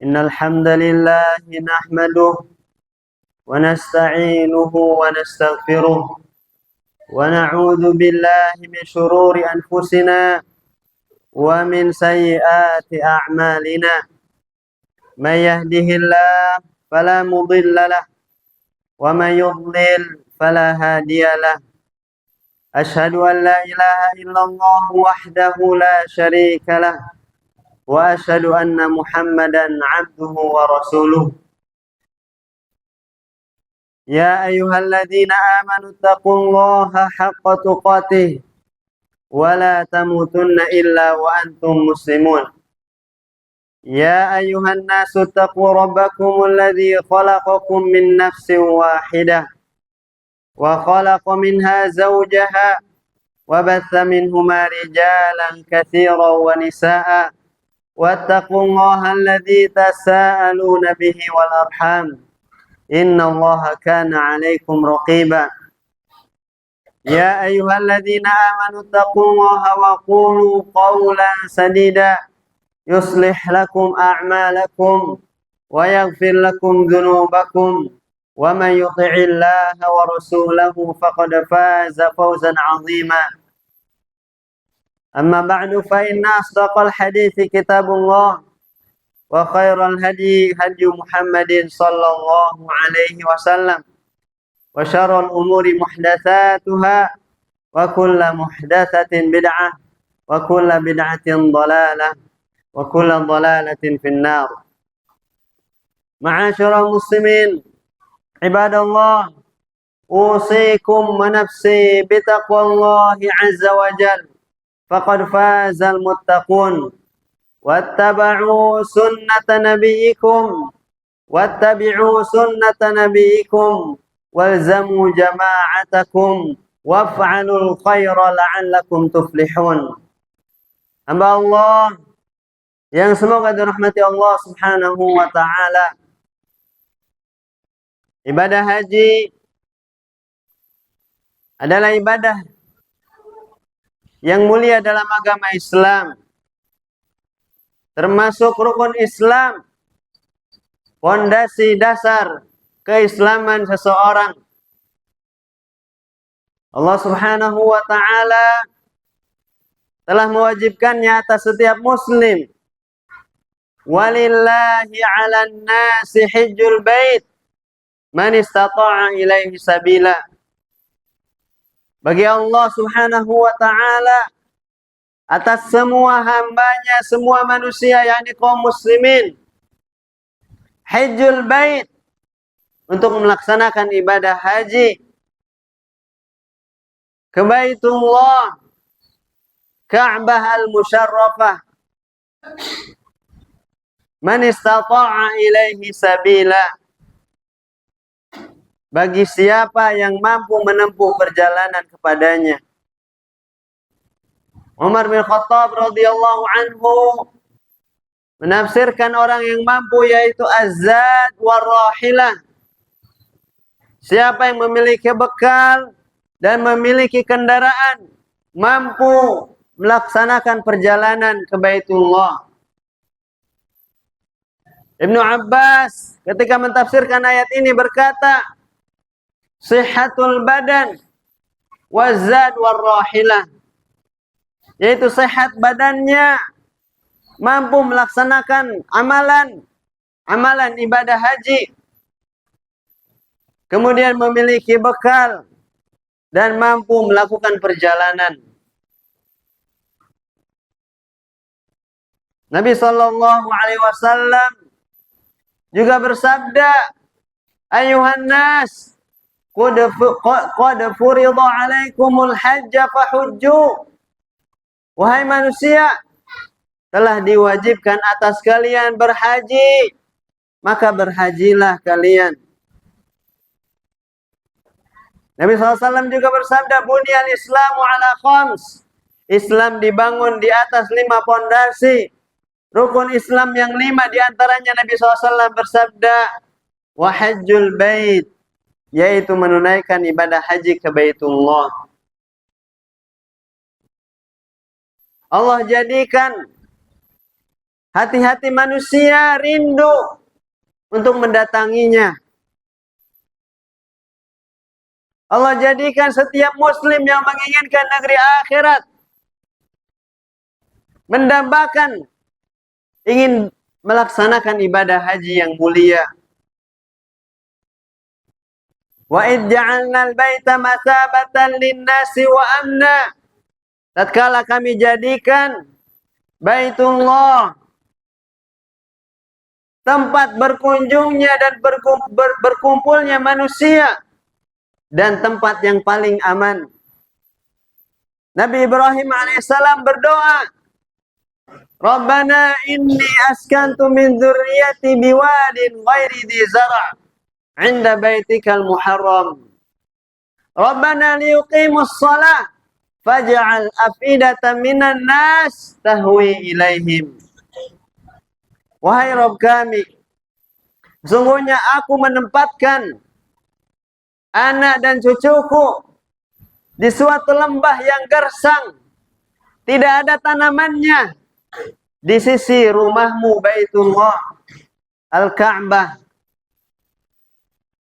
Innal hamdalillah nahmaduhu wa nasta'inuhu wa nastaghfiruh wa na'udzu billahi min shururi anfusina wa min sayyiati a'malina. May yahdihillahu fala mudilla lahu wa may yudlil fala hadiya lahu. Ashhadu an la ilaha illallah wahdahu la syarika lahu wa asyhadu anna Muhammadan 'abduhu wa rasuluh. Ya ayyuhalladzina amanu taqullaha haqqa tuqatih wa la tamutunna illa wa antum muslimun. Ya ayyuhan nasu taqu rabbakumul ladzi khalaqakum min nafsin wahidah wa khalaqa minha zawjaha wa batha minhuma rijalan katsiran wa nisaa'a wattaqullaha alladzi tasaaluna bihi wal arham innallaha kana 'alaikum raqiba. Ya ayyuhalladzina amanu taqullaha wa qulu qawlan sadida yuslih lakum a'malakum wa yaghfir lakum dhunubakum wa man yuti'illaha wa rasulahu faqad faza fawzan 'azima. Amma ba'du fa inna asdaqal hadithi kitabullah wa khairal hadi hadi Muhammadin sallallahu alaihi wasallam wa syarrul umuri muhdatsatuha wa kullu muhdatsatin bid'ah wa kullu bid'atin dhalalah wa kullu dhalalatin finnar. Ma'asyiral muslimin, ibadallah, usikum wa nafsi bitaqwallahi azza wa jalla faqad fazal muttaqun wattabi'u sunnata nabiyikum walzamu jama'atakum waf'alul khaira la'allakum tuflihun. Hamba Allah yang semoga dirahmati Allah Subhanahu wa taala. Ibadah haji adalah ibadah yang mulia dalam agama Islam, termasuk rukun Islam, fondasi dasar keislaman seseorang. Allah Subhanahu wa taala telah mewajibkannya atas setiap muslim. Walillahi 'alan nasi hajjul bait man istata'a ilaihi sabila. Bagi Allah Subhanahu wa taala atas semua hambanya, semua manusia yakni kaum muslimin, hajjul bait, untuk melaksanakan ibadah haji ke Baitullah Ka'bah al-Musyarrafah. Man istata'a ilaihi sabila, bagi siapa yang mampu menempuh perjalanan kepadanya. Umar bin Khattab radhiyallahu anhu menafsirkan orang yang mampu yaitu az-zad war-rahilah. Siapa yang memiliki bekal dan memiliki kendaraan, mampu melaksanakan perjalanan ke Baitullah. Ibnu Abbas ketika mentafsirkan ayat ini berkata, sihhatul badan wazad warrahilah, yaitu sehat badannya, mampu melaksanakan amalan ibadah haji, kemudian memiliki bekal dan mampu melakukan perjalanan. Nabi sallallahu alaihi wasallam juga bersabda, ayuhan nas qad furida alaikumul hajja fahujju. Wahai manusia, telah diwajibkan atas kalian berhaji, maka berhajilah kalian. Nabi SAW juga bersabda, bunyal islamu ala khams. Islam dibangun di atas 5 pondasi. Rukun Islam yang 5 diantaranya Nabi SAW bersabda, wa hajjul bait, yaitu menunaikan ibadah haji ke Baitullah. Allah jadikan Hati-hati manusia rindu untuk mendatanginya. Allah jadikan setiap muslim yang menginginkan negeri akhirat, mendambakan, ingin melaksanakan ibadah haji yang mulia. Wa id ja'alna al-baita masabatan lin-nasi wa amna. Tatkala kami jadikan Baitullah tempat berkunjungnya dan berkumpulnya manusia dan tempat yang paling aman. Nabi Ibrahim alaihissalam berdoa, Rabbana inni askantu min dzurriyyati biwadin ghairi dzi zara' 'inda baitikal muharram. Rabbana liyuqimus shalah faj'al afidatan minan nas tahwi ilaihim. Wahai Rabb kami, sungguhnya aku menempatkan anak dan cucuku di suatu lembah yang gersang, tidak ada tanamannya, di sisi rumahmu Baitullah Al-Ka'bah.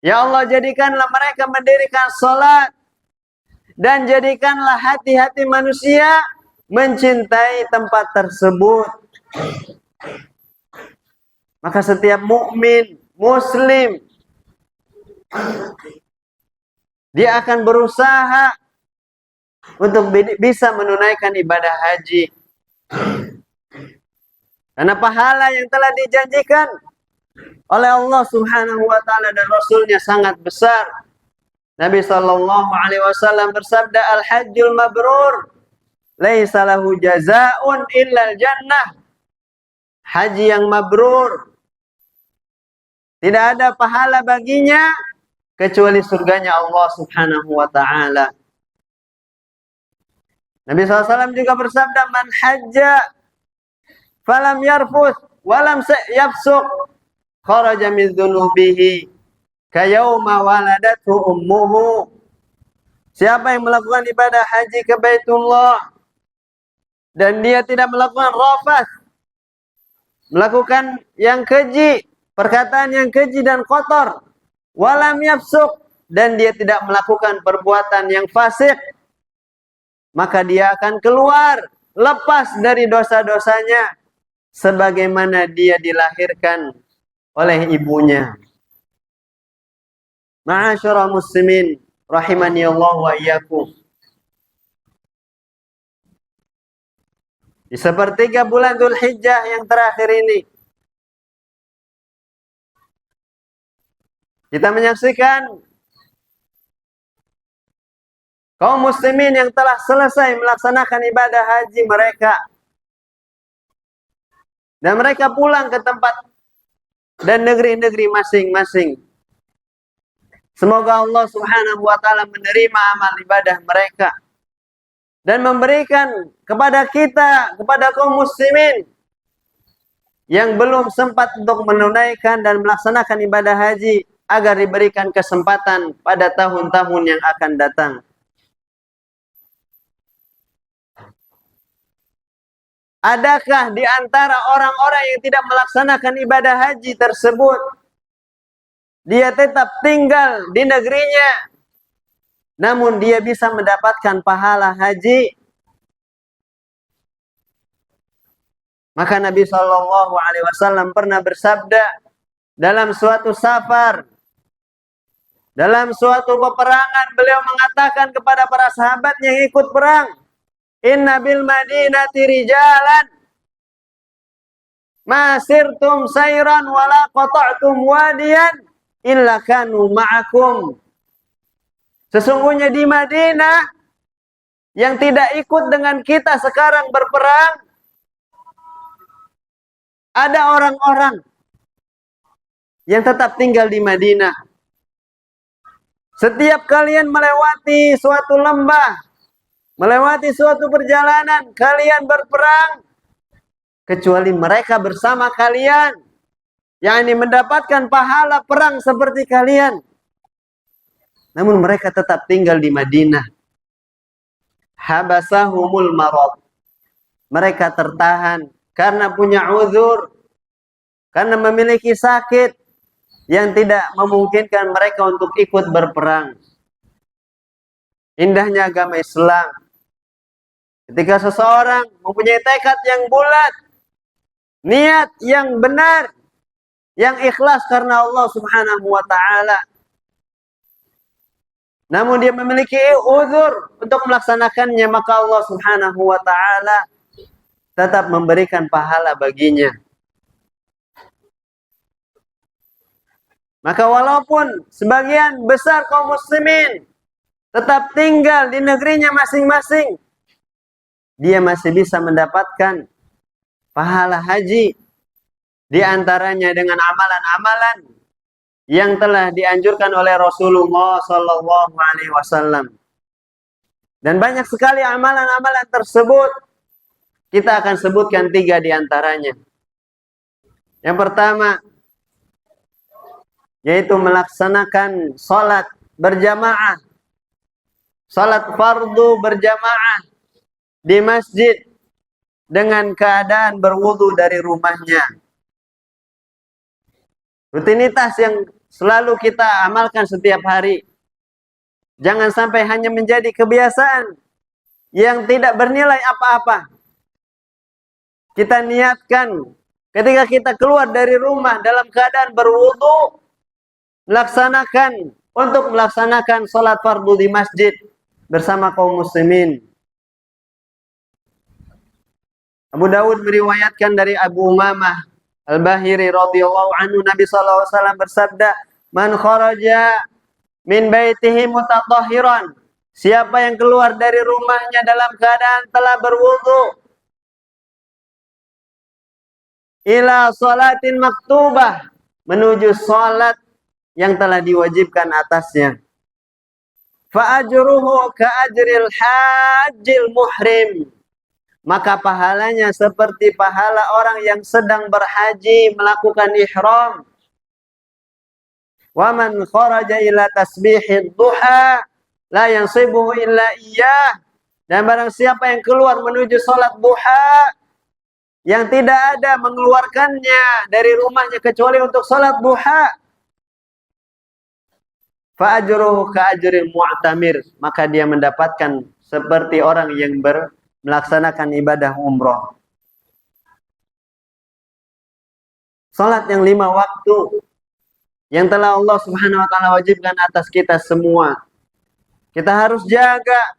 Ya Allah, jadikanlah mereka mendirikan salat dan jadikanlah hati-hati manusia mencintai tempat tersebut. Maka setiap mukmin, muslim, dia akan berusaha untuk bisa menunaikan ibadah haji. Karena pahala yang telah dijanjikan oleh Allah Subhanahu wa taala dan Rasulnya sangat besar. Nabi sallallahu alaihi wasallam bersabda, "Al-hajjul mabrur laisa lahu jazaa'un illa al-jannah." Haji yang mabrur, tidak ada pahala baginya kecuali surganya Allah Subhanahu wa taala. Nabi SAW juga bersabda, "Man hajja falam yarfuth walam yafsuq kharaja min dhunubihi kayauma waladathu ummuhu." Siapa yang melakukan ibadah haji ke Baitullah dan dia tidak melakukan rafath, melakukan yang keji, perkataan yang keji dan kotor, walam yafsuq, dan dia tidak melakukan perbuatan yang fasik, maka dia akan keluar lepas dari dosa-dosanya sebagaimana dia dilahirkan oleh ibunya. Ma'asyiral muslimin rahimani Allah wa iyyakum. Di sepertiga bulan Dzulhijjah yang terakhir ini, kita menyaksikan kaum muslimin yang telah selesai melaksanakan ibadah haji mereka, dan mereka pulang ke tempat dan negeri-negeri masing-masing. Semoga Allah Subhanahu wa taala menerima amal ibadah mereka dan memberikan kepada kita, kepada kaum muslimin yang belum sempat untuk menunaikan dan melaksanakan ibadah haji, agar diberikan kesempatan pada tahun-tahun yang akan datang. Adakah di antara orang-orang yang tidak melaksanakan ibadah haji tersebut, dia tetap tinggal di negerinya, namun dia bisa mendapatkan pahala haji? Maka Nabi SAW pernah bersabda dalam suatu safar, dalam suatu peperangan, beliau mengatakan kepada para sahabat yang ikut perang, "Inna bil madinati rijalan ma sirtum sayran wala qata'tum wadiyan illa kanu ma'akum." Sesungguhnya di Madinah yang tidak ikut dengan kita sekarang berperang, ada orang-orang yang tetap tinggal di Madinah. Setiap kalian melewati suatu lembah, melewati suatu perjalanan, kalian berperang, kecuali mereka bersama kalian, yakni mendapatkan pahala perang seperti kalian, namun mereka tetap tinggal di Madinah. Habasahumul marad, mereka tertahan karena punya uzur, karena memiliki sakit yang tidak memungkinkan mereka untuk ikut berperang. Indahnya agama Islam, ketika seseorang mempunyai tekad yang bulat, niat yang benar, yang ikhlas karena Allah Subhanahu wa taala, namun dia memiliki uzur untuk melaksanakannya, maka Allah Subhanahu wa taala tetap memberikan pahala baginya. Maka walaupun sebagian besar kaum muslimin tetap tinggal di negerinya masing-masing, dia masih bisa mendapatkan pahala haji, di antaranya dengan amalan-amalan yang telah dianjurkan oleh Rasulullah Sallallahu Alaihi Wasallam. Dan banyak sekali amalan-amalan tersebut. Kita akan sebutkan 3 di antaranya. Yang pertama, yaitu melaksanakan salat berjamaah, salat fardu berjamaah di masjid dengan keadaan berwudu dari rumahnya. Rutinitas yang selalu kita amalkan setiap hari. Jangan sampai hanya menjadi kebiasaan yang tidak bernilai apa-apa. Kita niatkan ketika kita keluar dari rumah dalam keadaan berwudu, untuk melaksanakan sholat fardu di masjid bersama kaum muslimin. Abu Dawud meriwayatkan dari Abu Umamah Al-Bahiri radhiyallahu anhu, Nabi sallallahu alaihi wasallam bersabda, "Man kharaja min baitihi mutatahhiran." Siapa yang keluar dari rumahnya dalam keadaan telah berwudu, ila salatin maktubah, menuju salat yang telah diwajibkan atasnya, fa ajruhu ka ajril hajjil muhrim, maka pahalanya seperti pahala orang yang sedang berhaji melakukan ihram. Wa man kharaja ila tasbihid duha la yansibuhu illa iyyah. Dan barang siapa yang keluar menuju salat duha, yang tidak ada mengeluarkannya dari rumahnya kecuali untuk salat duha, fa ajruhu ka ajril mu'tamir, maka dia mendapatkan seperti orang yang melaksanakan ibadah umroh. Salat yang 5 waktu yang telah Allah Subhanahu wa taala wajibkan atas kita semua, kita harus jaga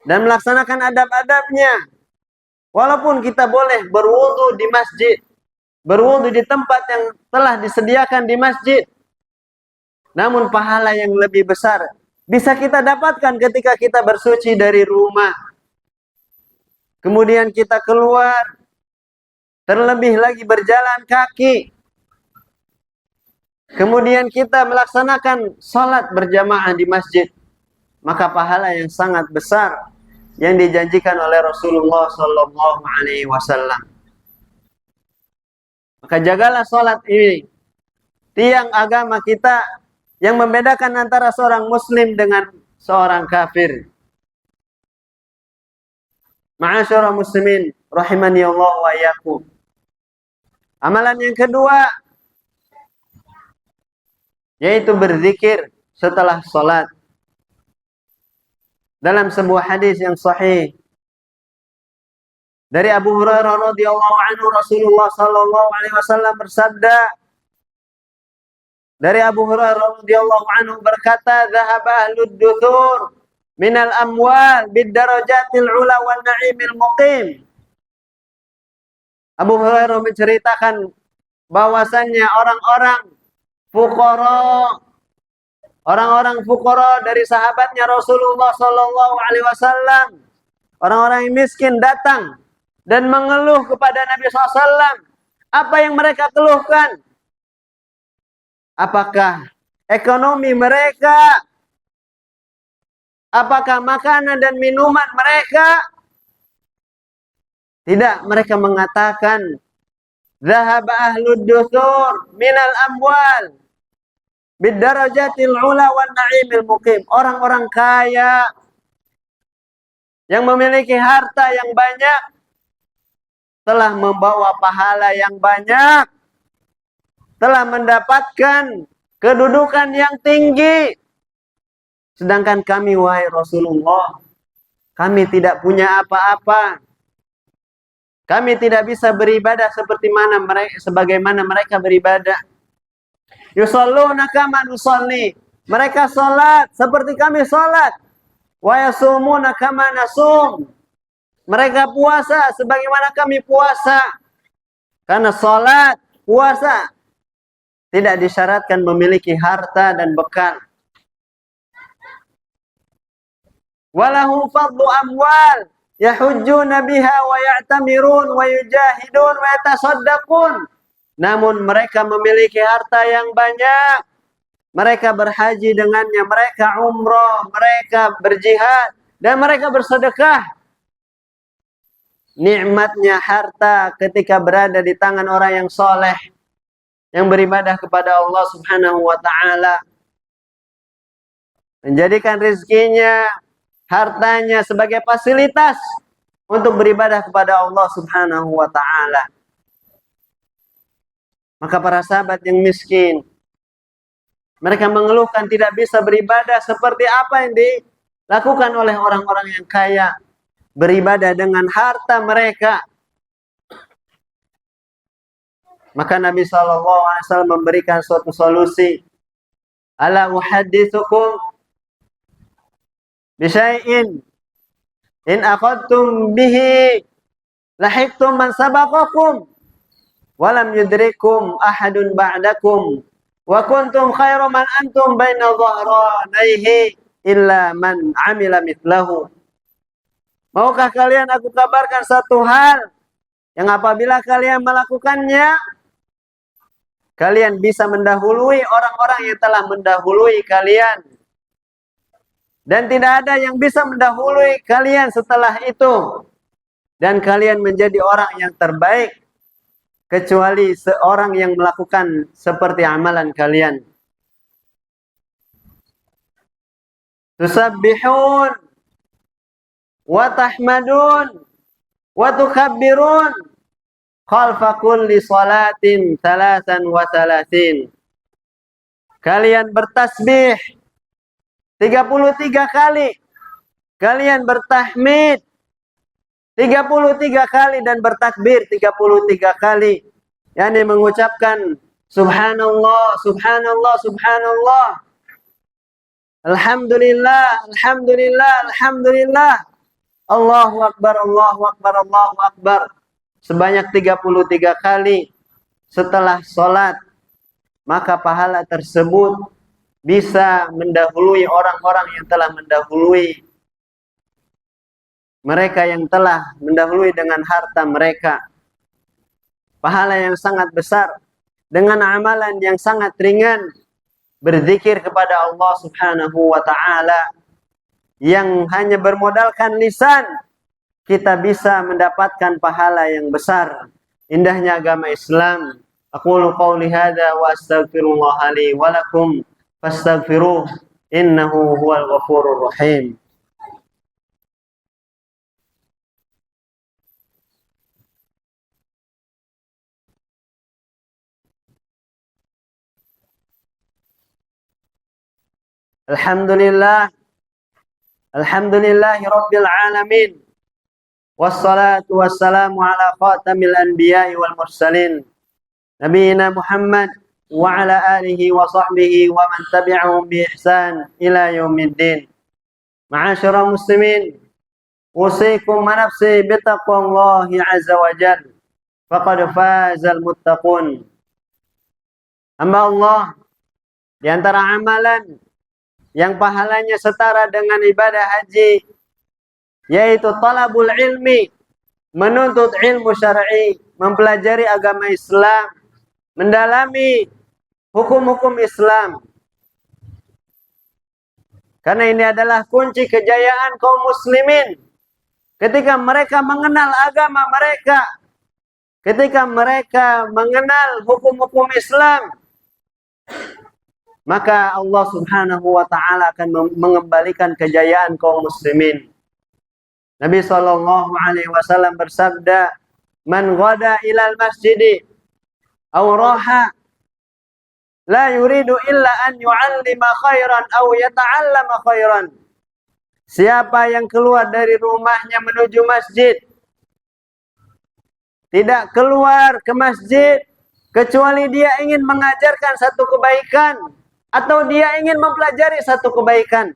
dan melaksanakan adab-adabnya. Walaupun kita boleh berwudu di masjid, berwudu di tempat yang telah disediakan di masjid, namun pahala yang lebih besar bisa kita dapatkan ketika kita bersuci dari rumah. Kemudian kita keluar, terlebih lagi berjalan kaki. Kemudian kita melaksanakan salat berjamaah di masjid. Maka pahala yang sangat besar yang dijanjikan oleh Rasulullah Sallallahu Alaihi Wasallam. Maka jagalah salat ini, tiang agama kita yang membedakan antara seorang muslim dengan seorang kafir. Ma'asyara muslimin rahimani Allah wa iyyakum. Amalan yang kedua yaitu berzikir setelah salat. Dalam sebuah hadis yang sahih dari Abu Hurairah radhiyallahu anhu, Rasulullah sallallahu alaihi wasallam bersabda, dari Abu Hurairah radhiyallahu anhu berkata, "Dhahaba ahlud duthur minal amwal bid darajatil ula wan na'imil muqim." Abu Hurairah menceritakan bahwasannya orang-orang fuqara dari sahabatnya Rasulullah sallallahu alaihi wasallam, orang-orang yang miskin datang dan mengeluh kepada Nabi SAW. Apa yang mereka keluhkan? Apakah ekonomi mereka? Apakah makanan dan minuman mereka? Tidak, mereka mengatakan, "Dhahaba ahlud duthur minal amwal bidarajatil ula wan na'imil muqim." Orang-orang kaya yang memiliki harta yang banyak telah membawa pahala yang banyak, telah mendapatkan kedudukan yang tinggi. Sedangkan kami, wahai Rasulullah, kami tidak punya apa-apa. Kami tidak bisa beribadah sebagaimana mereka beribadah. Yusalluna kama nusalli. Mereka salat seperti kami salat. Wa yasumuna kama nasum. Mereka puasa sebagaimana kami puasa. Karena salat, puasa tidak disyaratkan memiliki harta dan bekal. Walahu fadlu amwal yahujjuna biha wa ya'tamirun wa yujahidun wa yatasaddaqun. Namun mereka memiliki harta yang banyak. Mereka berhaji dengannya, mereka umrah, mereka berjihad, dan mereka bersedekah. Nikmatnya harta ketika berada di tangan orang yang soleh, yang beribadah kepada Allah Subhanahu wa ta'ala. Menjadikan rezekinya, hartanya sebagai fasilitas untuk beribadah kepada Allah Subhanahu wa ta'ala. Maka para sahabat yang miskin, mereka mengeluhkan tidak bisa beribadah seperti apa yang dilakukan oleh orang-orang yang kaya. Beribadah dengan harta mereka. Maka Nabi SAW memberikan suatu solusi. Ala uhaddithukum bisyai'in in akhadtum bihi lahiktum man sabaqakum walam yudrikum ahadun ba'dakum wa kuntum khairu man antum baina dhahranaihi illa man amila mithlahu. Maukah kalian aku kabarkan satu hal yang apabila kalian melakukannya, kalian bisa mendahului orang-orang yang telah mendahului kalian. Dan tidak ada yang bisa mendahului kalian setelah itu. Dan kalian menjadi orang yang terbaik, kecuali seorang yang melakukan seperti amalan kalian. Tusabbihun wa tahmadun wa tukabbirun khalfa kulli salatin 33. Kalian bertasbih 33 kali. Kalian bertahmid 33 kali dan bertakbir 33 kali. Yani mengucapkan subhanallah, subhanallah, subhanallah. Alhamdulillah, alhamdulillah, alhamdulillah. Allahu akbar, Allahu akbar, Allahu akbar. Sebanyak 33 kali setelah sholat. Maka pahala tersebut bisa mendahului orang-orang yang telah mendahului mereka, yang telah mendahului dengan harta mereka. Pahala yang sangat besar dengan amalan yang sangat ringan, berzikir kepada Allah Subhanahu wa ta'ala, yang hanya bermodalkan lisan, kita bisa mendapatkan pahala yang besar. Indahnya agama Islam. Aqulu qawli hadza wa astaghfirullah li wa lakum fastaghfiruh innahu huwal ghafurur rahim. Alhamdulillah, alhamdulillahi rabbil alamin, wassalatu wassalamu ala khatamil anbiya'i wal mursalin, nabiyina Muhammad wa ala alihi wa sahbihi wa man tabi'ahum bi ihsan ila yaumiddin. Ma'asyiral muslimin, usikum wa nafsi bi taqwallahi azza wa jalla, faqad fazal muttaqun. Hamba Allah, di antara amalan yang pahalanya setara dengan ibadah haji, yaitu talabul ilmi, menuntut ilmu syar'i, mempelajari agama Islam, mendalami hukum-hukum Islam. Karena ini adalah kunci kejayaan kaum muslimin. Ketika mereka mengenal agama mereka, ketika mereka mengenal hukum-hukum Islam, maka Allah Subhanahu wa ta'ala akan mengembalikan kejayaan kaum muslimin. Nabi SAW bersabda, man ghada ilal masjidi aw raha la yuridu illa an yu'allima khairan aw yata'allama khairan. Siapa yang keluar dari rumahnya menuju masjid, tidak keluar ke masjid kecuali dia ingin mengajarkan satu kebaikan atau dia ingin mempelajari satu kebaikan.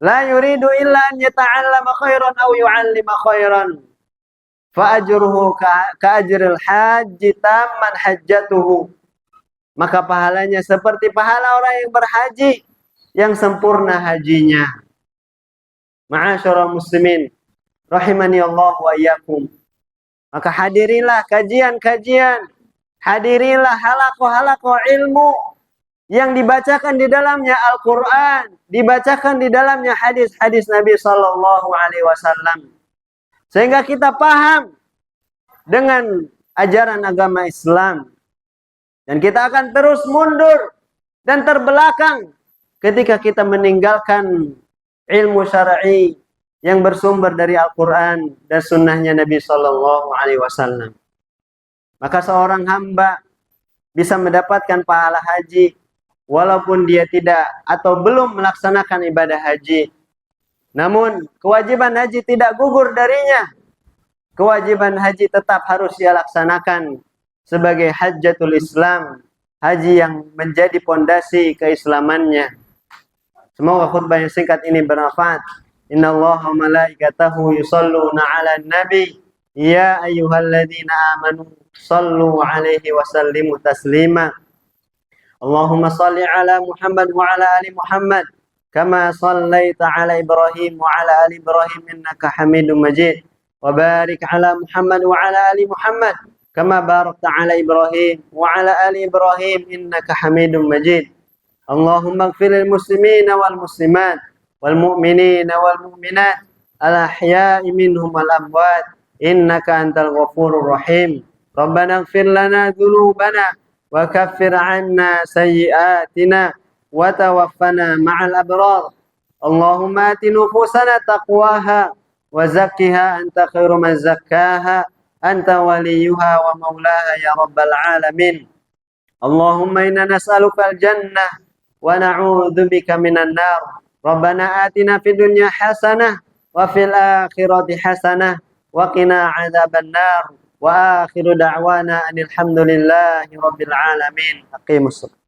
La yuridu illa an yata'allama khairan aw yu'allima khairan. Fa ajruhu ka ajril hajji tamman hajjatuhu. Maka pahalanya seperti pahala orang yang berhaji yang sempurna hajinya. Ma'asyiral muslimin rahimani Allah wa iyyakum. Maka hadirilah kajian-kajian, hadirilah halaqah-halaqah ilmu yang dibacakan di dalamnya Al-Quran, dibacakan di dalamnya hadis-hadis Nabi Sallallahu Alaihi Wasallam, sehingga kita paham dengan ajaran agama Islam, dan kita akan terus mundur dan terbelakang ketika kita meninggalkan ilmu syar'i yang bersumber dari Al-Quran dan sunnahnya Nabi Sallallahu Alaihi Wasallam. Maka seorang hamba bisa mendapatkan pahala haji walaupun dia tidak atau belum melaksanakan ibadah haji. Namun kewajiban haji tidak gugur darinya. Kewajiban haji tetap harus dia laksanakan sebagai hajjatul Islam, haji yang menjadi pondasi keislamannya. Semoga khutbah yang singkat ini bermanfaat. Innallaha wa malaikatahu yusholluna 'alan nabi ya ayyuhalladzina amanu shallu 'alaihi wa sallimu taslima. Allahumma salli 'ala Muhammad wa 'ala ali Muhammad kama shallaita 'ala Ibrahim wa 'ala ali Ibrahim innaka Hamidum Majid. Wa barik 'ala Muhammad wa 'ala ali Muhammad kama barakta 'ala Ibrahim wa 'ala ali Ibrahim innaka Hamidum Majid. Allahumma ighfir lil muslimina wal muslimat wal mu'minina wal mu'minat al ahya'i minhum wal amwat innaka antal ghafurur rahim. Rabbana ighfir lana dhunubana wa kaffir 'anna sayyi'atina wa tawaffana ma'al abrar. Allahumma ati nufusana taqwaha wa zakkiha anta khairu man zakkaha anta waliyuha wa maulaha ya rabbal alamin. Allahumma inna nas'aluka al-jannah wa na'udzubika minan nar. Rabbana atina fid dunya hasanah wa fil akhirati hasanah wa qina 'adzaban nar. Wa akhiru da'wana anil hamdulillahi rabbil alamin. Aqimus shalah.